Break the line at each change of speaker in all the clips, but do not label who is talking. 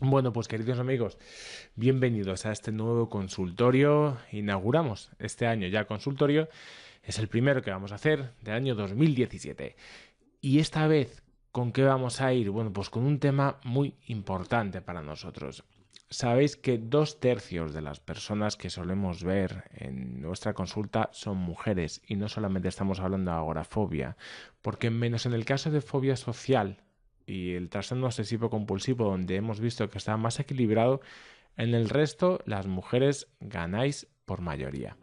Bueno, pues queridos amigos, bienvenidos a este nuevo consultorio. Inauguramos este año ya consultorio. Es el primero que vamos a hacer del año 2017. Y esta vez, ¿con qué vamos a ir? Bueno, pues con un tema muy importante para nosotros. Sabéis que 2/3 de las personas que solemos ver en nuestra consulta son mujeres y no solamente estamos hablando de agorafobia, porque menos en el caso de fobia social y el trastorno obsesivo compulsivo, donde hemos visto que está más equilibrado, en el resto las mujeres ganáis por mayoría.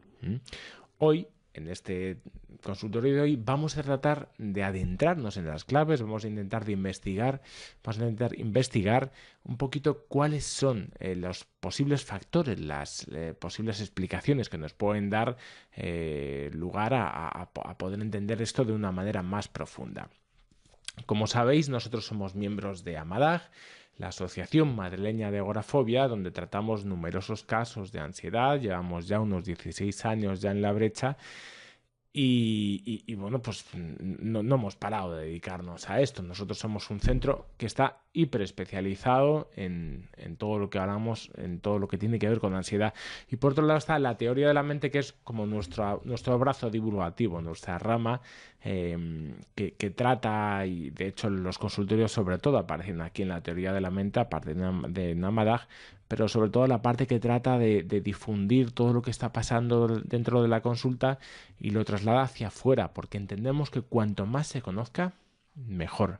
Hoy, en este consultorio de hoy, vamos a tratar de adentrarnos en las claves, vamos a intentar investigar un poquito cuáles son los posibles factores, las posibles explicaciones que nos pueden dar lugar a poder entender esto de una manera más profunda. Como sabéis, nosotros somos miembros de AMADAG, la Asociación Madrileña de Agorafobia, donde tratamos numerosos casos de ansiedad. Llevamos ya unos 16 años ya en la brecha y bueno, pues no hemos parado de dedicarnos a esto. Nosotros somos un centro que está hiper especializado en todo lo que hablamos, en todo lo que tiene que ver con ansiedad. Y por otro lado está la teoría de la mente, que es como nuestro brazo divulgativo, nuestra rama que trata, y de hecho los consultorios sobre todo aparecen aquí en la teoría de la mente, aparte de Namadag, pero sobre todo la parte que trata de difundir todo lo que está pasando dentro de la consulta y lo traslada hacia afuera, porque entendemos que cuanto más se conozca, mejor.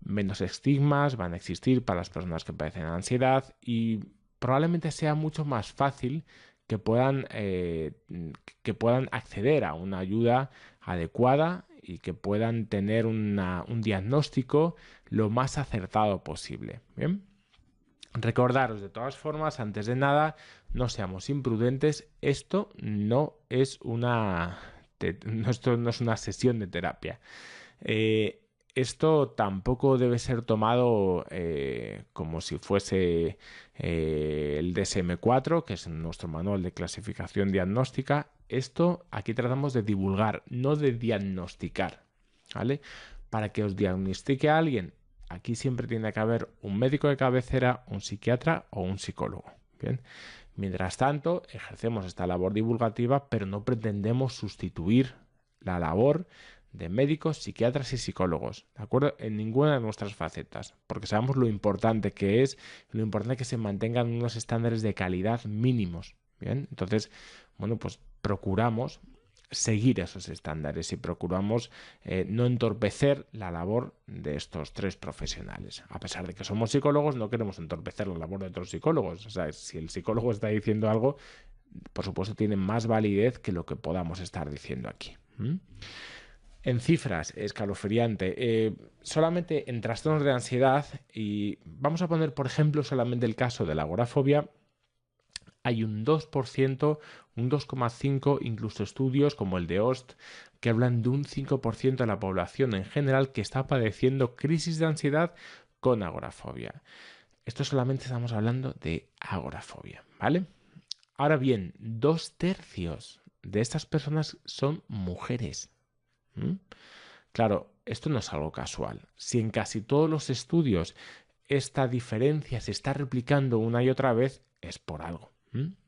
Menos estigmas van a existir para las personas que padecen ansiedad y probablemente sea mucho más fácil que puedan acceder a una ayuda adecuada y que puedan tener un diagnóstico lo más acertado posible. Bien. Recordaros de todas formas, antes de nada, no seamos imprudentes. Esto no es una sesión de terapia. Esto tampoco debe ser tomado como si fuese el DSM-4, que es nuestro manual de clasificación diagnóstica. Esto aquí tratamos de divulgar, no de diagnosticar, ¿vale? Para que os diagnostique a alguien, aquí siempre tiene que haber un médico de cabecera, un psiquiatra o un psicólogo. Bien. Mientras tanto, ejercemos esta labor divulgativa, pero no pretendemos sustituir la labor de médicos, psiquiatras y psicólogos, ¿de acuerdo? En ninguna de nuestras facetas, porque sabemos lo importante que es, lo importante que se mantengan unos estándares de calidad mínimos. Bien, entonces, bueno, pues procuramos seguir esos estándares y procuramos no entorpecer la labor de estos tres profesionales. A pesar de que somos psicólogos, no queremos entorpecer la labor de otros psicólogos. O sea, si el psicólogo está diciendo algo, por supuesto tiene más validez que lo que podamos estar diciendo aquí. En cifras, escalofriante. Solamente en trastornos de ansiedad, y vamos a poner por ejemplo solamente el caso de la agorafobia, hay un 2%, un 2,5%, incluso estudios como el de OST, que hablan de un 5% de la población en general que está padeciendo crisis de ansiedad con agorafobia. Esto solamente estamos hablando de agorafobia, ¿vale? Ahora bien, 2/3 de estas personas son mujeres. ¿Mm? Claro, esto no es algo casual. Si en casi todos los estudios esta diferencia se está replicando una y otra vez, es por algo.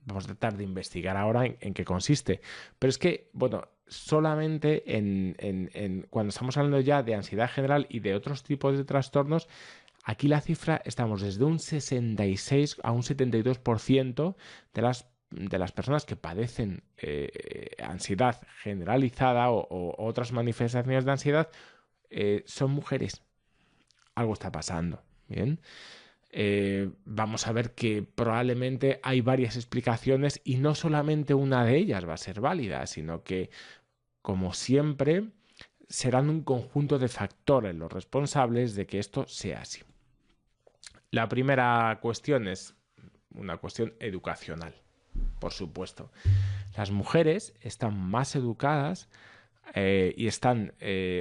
Vamos a tratar de investigar ahora en qué consiste. Pero es que, bueno, solamente cuando estamos hablando ya de ansiedad general y de otros tipos de trastornos, aquí la cifra estamos desde un 66 a un 72% de las personas que padecen ansiedad generalizada o otras manifestaciones de ansiedad son mujeres. Algo está pasando. Bien. Vamos a ver que probablemente hay varias explicaciones y no solamente una de ellas va a ser válida, sino que, como siempre, serán un conjunto de factores los responsables de que esto sea así. La primera cuestión es una cuestión educacional, por supuesto. Las mujeres están más educadas y están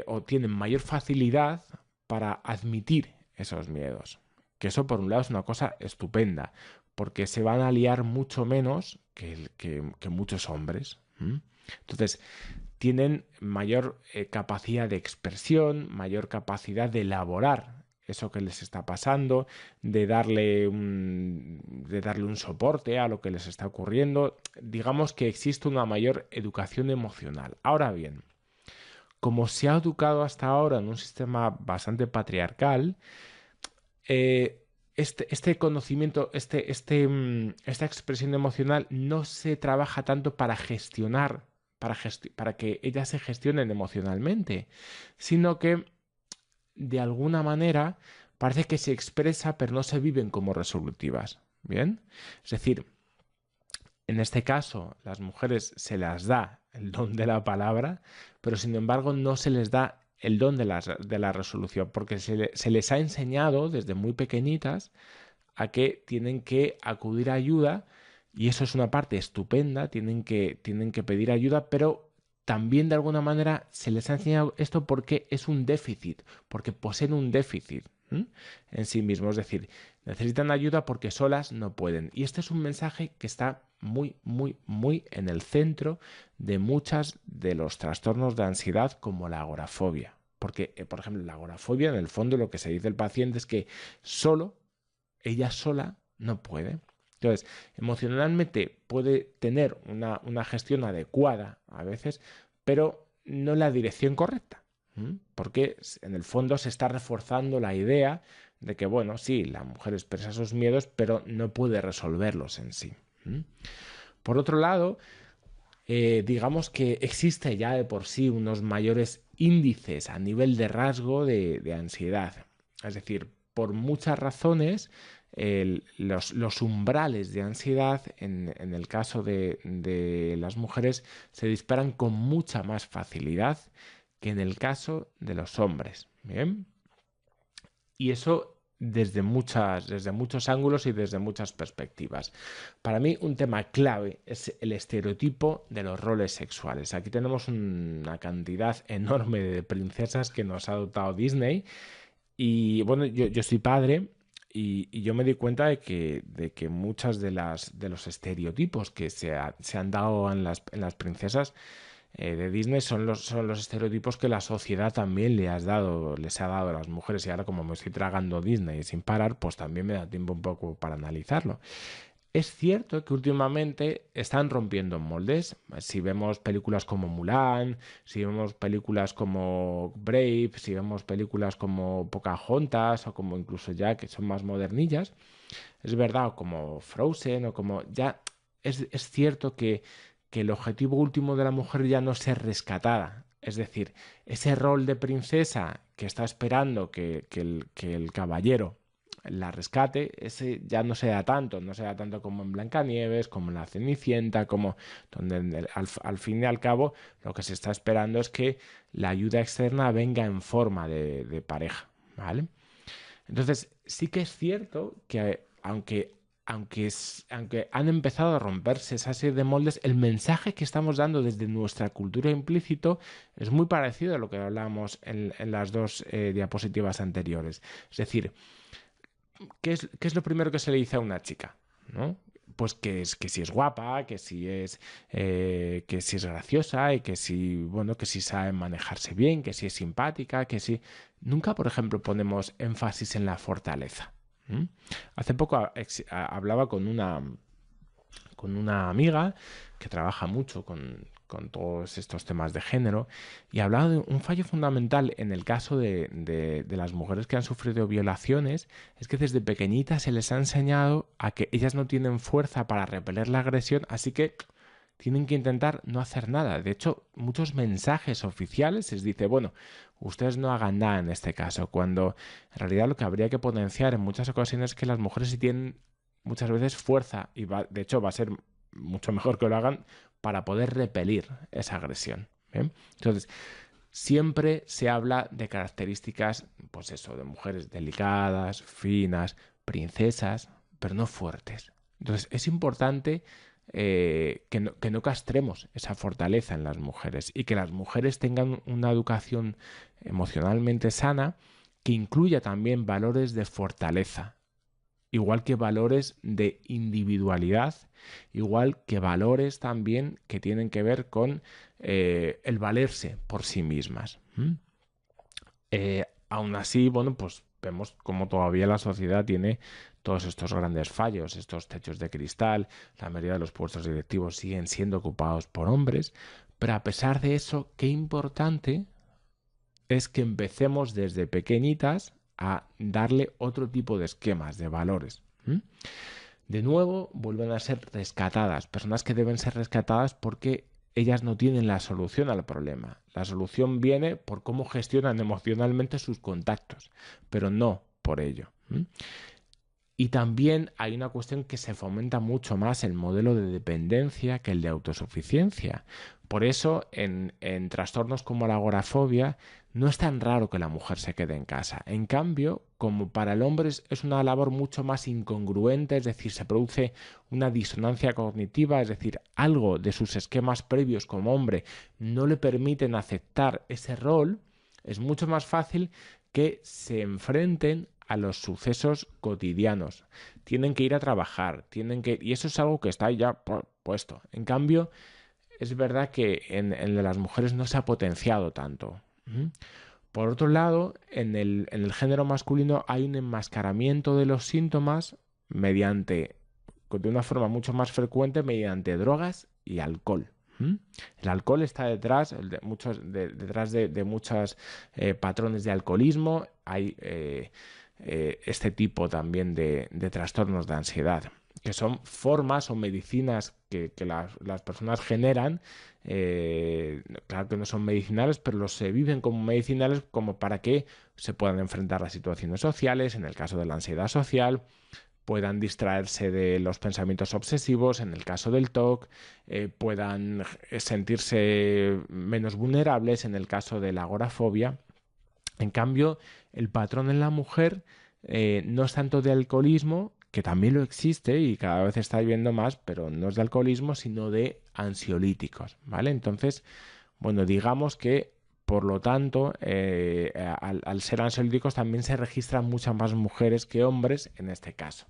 o tienen mayor facilidad para admitir esos miedos. Que eso por un lado es una cosa estupenda, porque se van a liar mucho menos que muchos hombres. Entonces, tienen mayor capacidad de expresión, mayor capacidad de elaborar eso que les está pasando, de darle un soporte a lo que les está ocurriendo. Digamos que existe una mayor educación emocional. Ahora bien, como se ha educado hasta ahora en un sistema bastante patriarcal, este conocimiento, esta expresión emocional no se trabaja tanto para gestionar, para que ellas se gestionen emocionalmente, sino que de alguna manera parece que se expresa, pero no se viven como resolutivas. ¿Bien? Es decir, en este caso, las mujeres se las da el don de la palabra, pero sin embargo no se les da el don de la resolución, porque se les ha enseñado desde muy pequeñitas a que tienen que acudir a ayuda, y eso es una parte estupenda, tienen que pedir ayuda, pero también de alguna manera se les ha enseñado esto porque es un déficit, porque poseen un déficit en sí mismos, es decir, necesitan ayuda porque solas no pueden. Y este es un mensaje que está muy, muy, muy en el centro de muchas de los trastornos de ansiedad como la agorafobia. Porque, por ejemplo, la agorafobia, en el fondo lo que se dice el paciente es que ella sola no puede. Entonces, emocionalmente puede tener una gestión adecuada a veces, pero no la dirección correcta. Porque en el fondo se está reforzando la idea de que, bueno, sí, la mujer expresa sus miedos, pero no puede resolverlos en sí. Por otro lado, digamos que existe ya de por sí unos mayores índices a nivel de rasgo de ansiedad. Es decir, por muchas razones, los umbrales de ansiedad en el caso de las mujeres se disparan con mucha más facilidad que en el caso de los hombres. ¿Bien? Y eso desde muchos ángulos y desde muchas perspectivas. Para mí un tema clave es el estereotipo de los roles sexuales. Aquí tenemos una cantidad enorme de princesas que nos ha dotado Disney y bueno, yo soy padre y yo me di cuenta de que muchas de los estereotipos que se han dado en las princesas de Disney son los estereotipos que la sociedad también les ha dado a las mujeres. Y ahora, como me estoy tragando Disney sin parar, pues también me da tiempo un poco para analizarlo. Es cierto que últimamente están rompiendo moldes. Si vemos películas como Mulan, si vemos películas como Brave, si vemos películas como Pocahontas o como incluso ya que son más modernillas, es verdad, o como Frozen o como ya es cierto que el objetivo último de la mujer ya no es ser rescatada. Es decir, ese rol de princesa que está esperando que el caballero la rescate, ese ya no se da tanto como en Blancanieves, como en la Cenicienta, como donde al fin y al cabo lo que se está esperando es que la ayuda externa venga en forma de pareja, ¿vale? Entonces, sí que es cierto que aunque han empezado a romperse esa serie de moldes, el mensaje que estamos dando desde nuestra cultura implícito es muy parecido a lo que hablábamos en las dos diapositivas anteriores. Es decir, qué es lo primero que se le dice a una chica? ¿No? Pues que si es guapa, que si es graciosa y que si, bueno, que si sabe manejarse bien, que si es simpática, que si... Nunca, por ejemplo, ponemos énfasis en la fortaleza. Hace poco hablaba con una amiga que trabaja mucho con todos estos temas de género y hablaba de un fallo fundamental en el caso de las mujeres que han sufrido violaciones, es que desde pequeñitas se les ha enseñado a que ellas no tienen fuerza para repeler la agresión, así que tienen que intentar no hacer nada. De hecho, muchos mensajes oficiales les dice, bueno, ustedes no hagan nada en este caso, cuando en realidad lo que habría que potenciar en muchas ocasiones es que las mujeres sí tienen muchas veces fuerza y de hecho va a ser mucho mejor que lo hagan para poder repelir esa agresión. ¿Bien? Entonces, siempre se habla de características, pues eso, de mujeres delicadas, finas, princesas, pero no fuertes. Entonces, es importante que no castremos esa fortaleza en las mujeres y que las mujeres tengan una educación emocionalmente sana que incluya también valores de fortaleza, igual que valores de individualidad, igual que valores también que tienen que ver con el valerse por sí mismas. Aún así, bueno, pues vemos como todavía la sociedad tiene todos estos grandes fallos, estos techos de cristal, la mayoría de los puestos directivos siguen siendo ocupados por hombres, pero a pesar de eso, qué importante es que empecemos desde pequeñitas a darle otro tipo de esquemas, de valores. De nuevo, vuelven a ser rescatadas, personas que deben ser rescatadas porque ellas no tienen la solución al problema. La solución viene por cómo gestionan emocionalmente sus contactos, pero no por ello. Y también hay una cuestión que se fomenta mucho más el modelo de dependencia que el de autosuficiencia. Por eso, en trastornos como la agorafobia, no es tan raro que la mujer se quede en casa. En cambio, como para el hombre es una labor mucho más incongruente, es decir, se produce una disonancia cognitiva, es decir, algo de sus esquemas previos como hombre no le permiten aceptar ese rol, es mucho más fácil que se enfrenten a los sucesos cotidianos. Tienen que ir a trabajar, y eso es algo que está ya puesto. En cambio, es verdad que en las mujeres no se ha potenciado tanto. Por otro lado, en el género masculino hay un enmascaramiento de los síntomas de una forma mucho más frecuente mediante drogas y alcohol. El alcohol está detrás de muchos patrones de alcoholismo. Hay este tipo también de trastornos de ansiedad, que son formas o medicinas que las personas generan. Claro que no son medicinales, pero se viven como medicinales como para que se puedan enfrentar las situaciones sociales, en el caso de la ansiedad social, puedan distraerse de los pensamientos obsesivos, en el caso del TOC, puedan sentirse menos vulnerables, en el caso de la agorafobia. En cambio, el patrón en la mujer no es tanto de alcoholismo, que también lo existe y cada vez está viendo más, pero no es de alcoholismo, sino de ansiolíticos, ¿vale? Entonces, bueno, digamos que, por lo tanto, al ser ansiolíticos también se registran muchas más mujeres que hombres en este caso.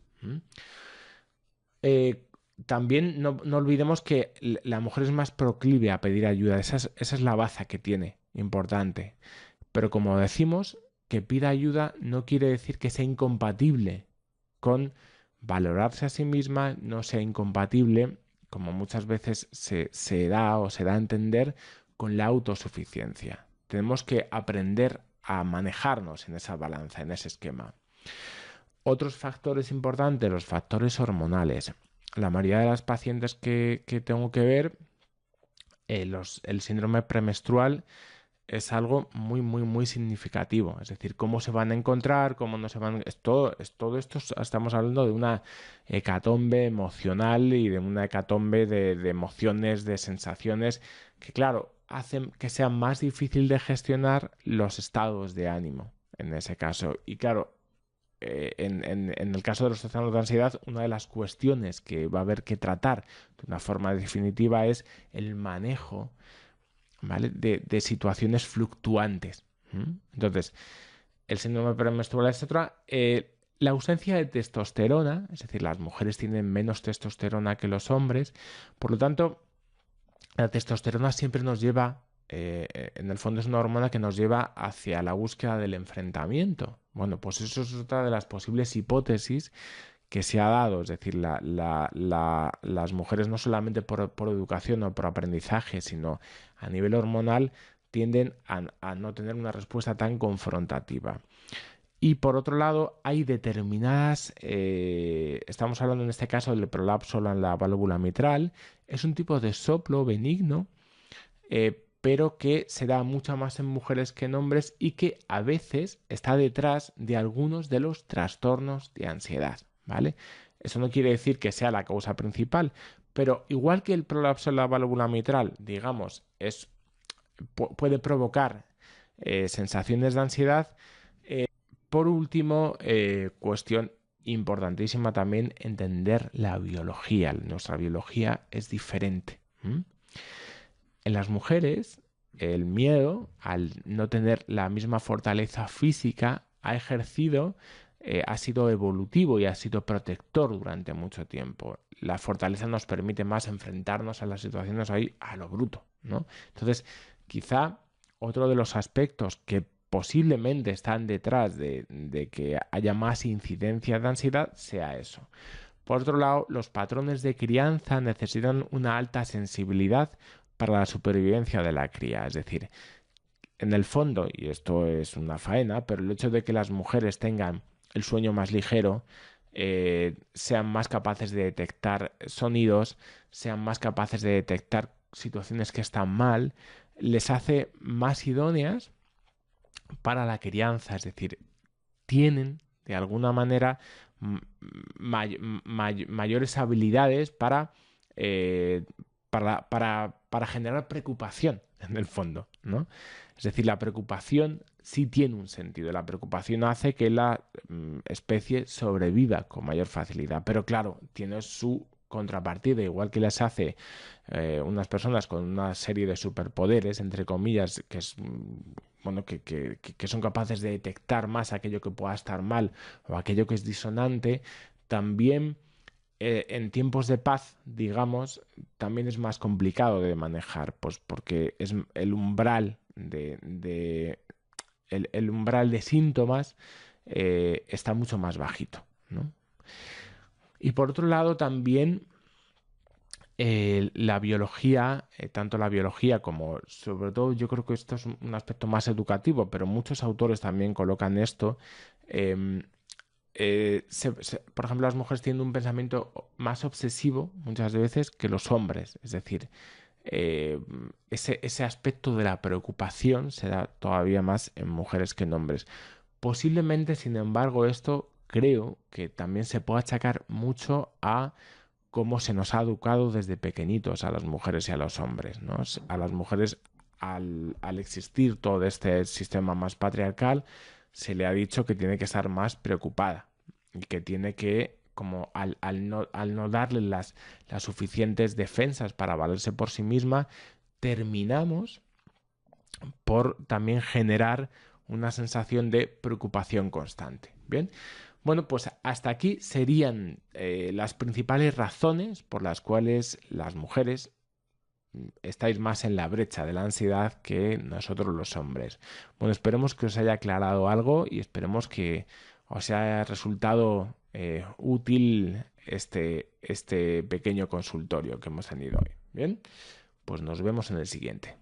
También no olvidemos que la mujer es más proclive a pedir ayuda, esa es la baza que tiene, importante. Pero como decimos, que pida ayuda no quiere decir que sea incompatible con valorarse a sí misma, no sea incompatible, como muchas veces se da a entender, con la autosuficiencia. Tenemos que aprender a manejarnos en esa balanza, en ese esquema. Otros factores importantes, los factores hormonales. La mayoría de las pacientes que tengo que ver, el síndrome premenstrual es algo muy, muy, muy significativo. Es decir, cómo se van a encontrar, cómo no se van... todo esto, estamos hablando de una hecatombe emocional y de una hecatombe de emociones, de sensaciones que, claro, hacen que sea más difícil de gestionar los estados de ánimo en ese caso. Y claro, en el caso de los trastornos de ansiedad, una de las cuestiones que va a haber que tratar de una forma definitiva es el manejo, ¿vale?, de situaciones fluctuantes. Entonces, el síndrome premenstrual, etc. La ausencia de testosterona, es decir, las mujeres tienen menos testosterona que los hombres, por lo tanto, la testosterona siempre nos lleva, en el fondo es una hormona que nos lleva hacia la búsqueda del enfrentamiento. Bueno, pues eso es otra de las posibles hipótesis que se ha dado, es decir, las mujeres no solamente por educación o por aprendizaje, sino a nivel hormonal tienden a no tener una respuesta tan confrontativa. Y por otro lado, hay determinadas, estamos hablando en este caso del prolapso en la válvula mitral, es un tipo de soplo benigno, pero que se da mucho más en mujeres que en hombres y que a veces está detrás de algunos de los trastornos de ansiedad, ¿vale? Eso no quiere decir que sea la causa principal, pero igual que el prolapso en la válvula mitral, digamos, puede provocar sensaciones de ansiedad. Por último, cuestión importantísima también, entender la biología. Nuestra biología es diferente. En las mujeres, el miedo, al no tener la misma fortaleza física, ha sido evolutivo y ha sido protector durante mucho tiempo. La fortaleza nos permite más enfrentarnos a las situaciones ahí a lo bruto, ¿no? Entonces, quizá otro de los aspectos que posiblemente están detrás de que haya más incidencia de ansiedad sea eso. Por otro lado, los patrones de crianza necesitan una alta sensibilidad para la supervivencia de la cría. Es decir, en el fondo, y esto es una faena, pero el hecho de que las mujeres tengan el sueño más ligero, sean más capaces de detectar sonidos, sean más capaces de detectar situaciones que están mal, les hace más idóneas para la crianza. Es decir, tienen de alguna manera mayores habilidades eh, para generar preocupación en el fondo, ¿no? Es decir, la preocupación sí tiene un sentido. La preocupación hace que la especie sobreviva con mayor facilidad. Pero claro, tiene su contrapartida, igual que les hace unas personas con una serie de superpoderes, entre comillas, que es bueno, que son capaces de detectar más aquello que pueda estar mal o aquello que es disonante. También en tiempos de paz, digamos, también es más complicado de manejar, pues porque es el umbral el umbral de síntomas está mucho más bajito, ¿no? Y por otro lado, también la biología, tanto la biología como, sobre todo, yo creo que esto es un aspecto más educativo, pero muchos autores también colocan esto. em, por ejemplo, las mujeres tienen un pensamiento más obsesivo muchas veces que los hombres. Es decir, eh, ese aspecto de la preocupación se da todavía más en mujeres que en hombres. Posiblemente, sin embargo, esto creo que también se puede achacar mucho a cómo se nos ha educado desde pequeñitos a las mujeres y a los hombres, ¿no? A las mujeres, al existir todo este sistema más patriarcal, se le ha dicho que tiene que estar más preocupada y que tiene que, como al no darle las suficientes defensas para valerse por sí misma, terminamos por también generar una sensación de preocupación constante. Bien, bueno, pues hasta aquí serían las principales razones por las cuales las mujeres estáis más en la brecha de la ansiedad que nosotros los hombres. Bueno, esperemos que os haya aclarado algo y esperemos que os haya resultado útil este pequeño consultorio que hemos tenido hoy. Bien, pues nos vemos en el siguiente.